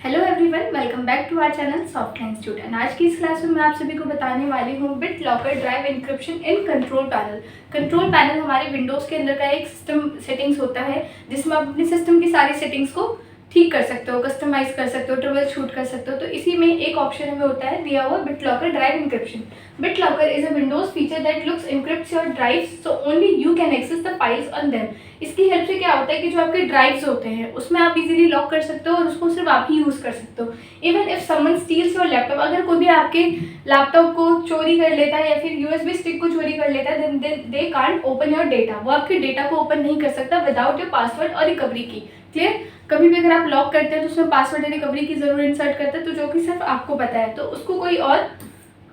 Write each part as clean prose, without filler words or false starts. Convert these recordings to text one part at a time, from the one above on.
Hello everyone, welcome back to our channel Softline institute. And आज की इस class में मैं आप सभी को बताने वाली हूँ BitLocker drive encryption in control panel. Control panel हमारे विंडोज़ के अंदर का एक सिस्टम सेटिंग्स होता है जिसमें आप अपने सिस्टम की सारी सेटिंग्स को ठीक कर सकते हो, कस्टमाइज कर सकते हो, ट्रबल शूट कर सकते हो। तो इसी में एक ऑप्शन हमें होता है दिया हुआ BitLocker drive encryption. BitLocker is a Windows feature that looks encrypts your drives so only you can access the files on them. इसकी हेल्प से क्या होता है कि जो आपके ड्राइव्स होते हैं उसमें आप इजीली लॉक कर सकते हो और उसको सिर्फ आप ही यूज़ कर सकते हो। Even if someone steals your laptop, अगर कोई भी आपके लैपटॉप को चोरी कर लेता है या फिर यूएसबी स्टिक को चोरी कर लेता है, then they can't open your data. वो आपके डेटा को ओपन नहीं कर सकता विदाउट योर पासवर्ड और रिकवरी की। क्लियर? कभी भी अगर आप लॉक करते हैं तो उसमें पासवर्ड या रिकवरी की जरूर इंसर्ट करते हैं, तो जो कि सिर्फ आपको पता है, तो उसको कोई और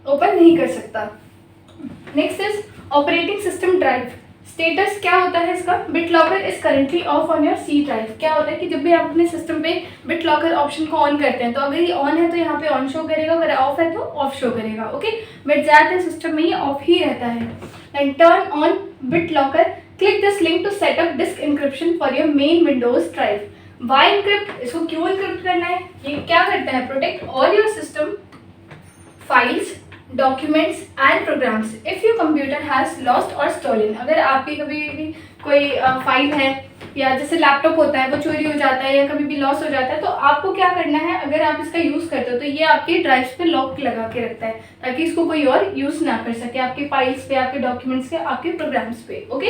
ओपन नहीं कर सकता। Next is operating system drive. Status क्या होता है इसका? BitLocker is currently off on your C drive. क्या होता है कि जब भी आप अपने सिस्टम पे BitLocker ऑप्शन को ऑन करते हैं तो अगर ये ऑन है तो यहाँ पे ऑन शो करेगा, अगर ऑफ है तो ऑफ शो करेगा। ओके, बट ज़्यादातर सिस्टम में ये ऑफ ही रहता है। And turn on BitLocker, click this link to set up disk encryption for your main Windows drive. Why encrypt? इसको क्यों इंक्रिप्ट करना है? ये क्या करता है? Protect all your system files, documents and programs if your computer has lost or stolen. अगर आपकी कभी भी कोई फाइल है या जैसे लैपटॉप होता है वो चोरी हो जाता है या कभी भी लॉस हो जाता है, तो आपको क्या करना है? अगर आप इसका यूज़ करते हो तो ये आपके ड्राइव्स पे लॉक लगा के रखता है ताकि इसको कोई और यूज़ ना कर सके आपके फाइल्स पे, आपके डॉक्यूमेंट्स पे, आपके प्रोग्राम्स पे। Okay,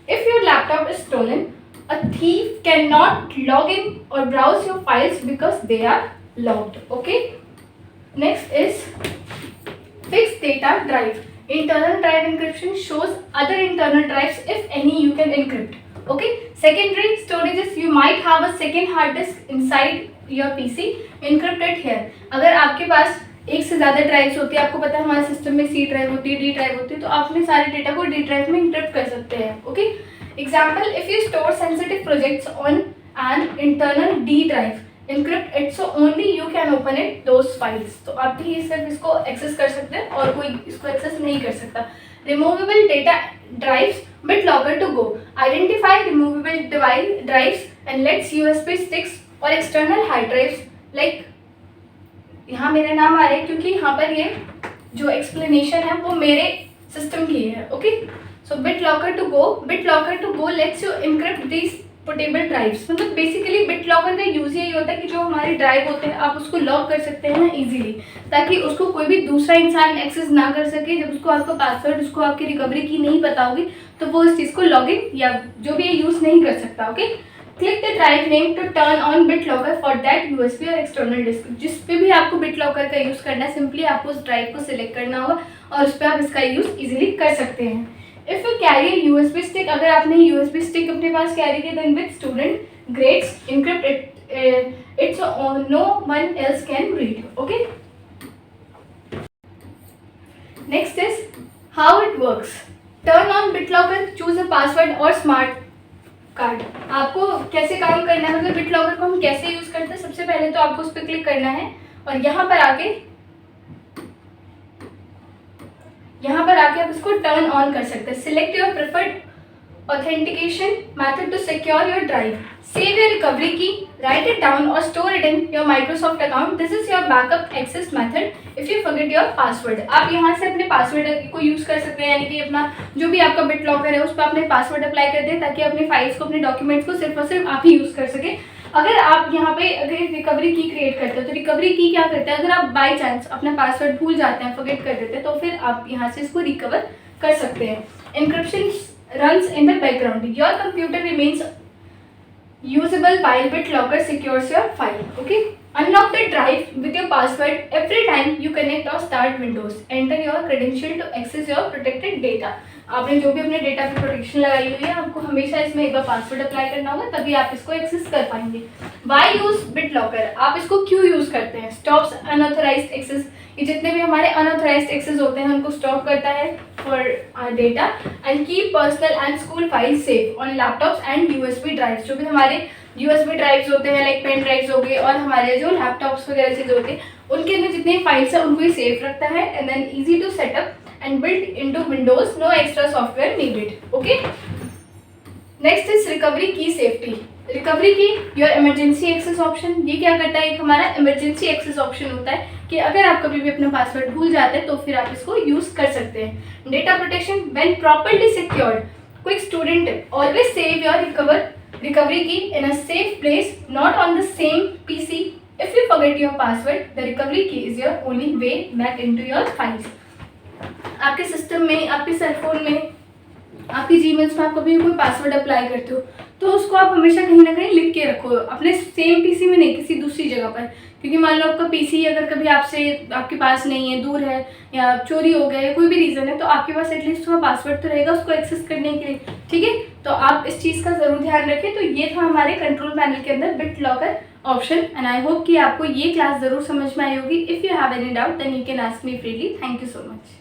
if your laptop is stolen, a thief cannot log in or browse your files because they are locked. Okay, next is fixed data drive. Internal drive encryption shows other internal drives if any you can encrypt. Okay, secondary storages, you might have a second hard disk inside your PC, encrypt it here. अगर आपके पास एक से ज़्यादा drives होती है, आपको पता है हमारे सिस्टम में सी ड्राइव होती है, डी ड्राइव होती है, तो आप अपने सारे डेटा को डी ड्राइव में इंक्रिप्ट कर सकते हैं। Okay, example, if you store sensitive projects on an internal D drive, encrypt it so only you can open it those files. तो आप ही सिर्फ इसको एक्सेस कर सकते हैं और कोई इसको एक्सेस नहीं कर सकता। Removable data drives, BitLocker to go. Identify removable drives and lets USB sticks और external hard drives like यहाँ मेरा नाम आ रहा है क्योंकि यहाँ पर ये जो एक्सप्लेनेशन है वो मेरे सिस्टम की है। Okay, so BitLocker to go lets you encrypt these portable drives। मतलब बेसिकली BitLocker का यूज यही होता है कि जो हमारे ड्राइव होते हैं आप उसको लॉक कर सकते हैं इजीली, ताकि उसको कोई भी दूसरा इंसान एक्सेस ना कर सके। जब उसको आपका पासवर्ड, उसको आपकी रिकवरी की नहीं पता होगी तो वो इस चीज़ को लॉग इन या जो भी यूज़ नहीं कर सकता। Okay, click the drive name to turn on BitLocker for that USB or external disk. जिस पे भी आपको BitLocker का यूज़ करना है, सिंपली आपको उस ड्राइव को सिलेक्ट करना होगा और उस पर आप इसका यूज़ इजीली कर सकते हैं। If you carry USB stick, अगर आपने यूएसबी स्टिक अपने पास कैरी किया, then with student grades encrypt it so no one else can read. Okay, next is how it works. Turn on BitLocker, choose a password or smart card. आपको कैसे काम करना है, मतलब BitLocker को हम कैसे यूज करते हैं? सबसे पहले तो आपको उस पर क्लिक करना है और यहाँ पर आके आप इसको टर्न ऑन कर सकते हैं। Select your preferred authentication method to secure your drive, save your recovery key, write it down or store it in your Microsoft account. This is your backup access method if you forget your password. आप यहाँ से अपने password को use कर सकते हैं, यानी कि अपना जो भी आपका BitLocker है उस पर अपने पासवर्ड अप्लाई कर दें ताकि अपने फाइल्स को, अपने डॉक्यूमेंट्स को सिर्फ और सिर्फ आप ही यूज कर सके। अगर आप यहाँ पे अगर रिकवरी की क्रिएट करते हो तो रिकवरी की क्या करता है, अगर आप बाई चांस अपना पासवर्ड भूल जाते हैं, फॉरगेट कर देते हैं, तो फिर आप यहाँ से इसको रिकवर कर सकते हैं। Encryption runs in the background, your computer remains usable while BitLocker secures your file. Okay, unlock the drive with your password every time you connect or start Windows. Enter your credential to access your protected data. आपने जो भी अपने data पे protection लगाई हुई है, आपको हमेशा इसमें एक बार पासवर्ड अप्लाई करना होगा, तभी आप इसको एक्सेस कर पाएंगे। Why use BitLocker? आप इसको क्यों यूज करते हैं? स्टॉप्स अनऑथराइज्ड एक्सेस, ये जितने भी हमारे अनऑथराइज्ड एक्सेस होते हैं उनको स्टॉप करता है for data and keep personal and school file safe on laptops and USB drives. जो भी हमारे यूएसबी ड्राइव्स होते हैं लाइक पेन ड्राइव्स हो गए और हमारे जो लैपटॉप्स वगैरह चीज़ होती है उनके अंदर जितने फाइल्स हैं उनको ही सेफ रखता है। And then easy to set up and built into Windows, no extra software needed. Okay, next is recovery key safety. Recovery की योर इमरजेंसी एक्सेस ऑप्शन, ये क्या करता है, एक हमारा इमरजेंसी एक्सेस ऑप्शन होता है कि अगर आप कभी भी अपना पासवर्ड भूल जाते हैं तो फिर आप इसको यूज़ कर सकते हैं। Data protection, when properly secured, quick student always save your recovery key in a safe place, not on the same PC. If you forget your password, the recovery key is your only way back into your files. आपके system में, आपके cellphone में, आपकी Gmails में आप कभी कोई password apply करते हो तो उसको आप हमेशा कहीं ना कहीं लिख के रखो, अपने सेम पीसी में नहीं, किसी दूसरी जगह पर, क्योंकि मान लो आपका पीसी अगर कभी आपके पास नहीं है, दूर है या चोरी हो गया या कोई भी रीज़न है, तो आपके पास एटलीस्ट थोड़ा पासवर्ड तो रहेगा उसको एक्सेस करने के लिए। ठीक है, तो आप इस चीज़ का ज़रूर ध्यान रखें। तो ये था हमारे कंट्रोल पैनल के अंदर BitLocker option, and I hope कि आपको ये क्लास ज़रूर समझ में आई होगी। If you have any doubt then you can ask me freely. Thank you so much.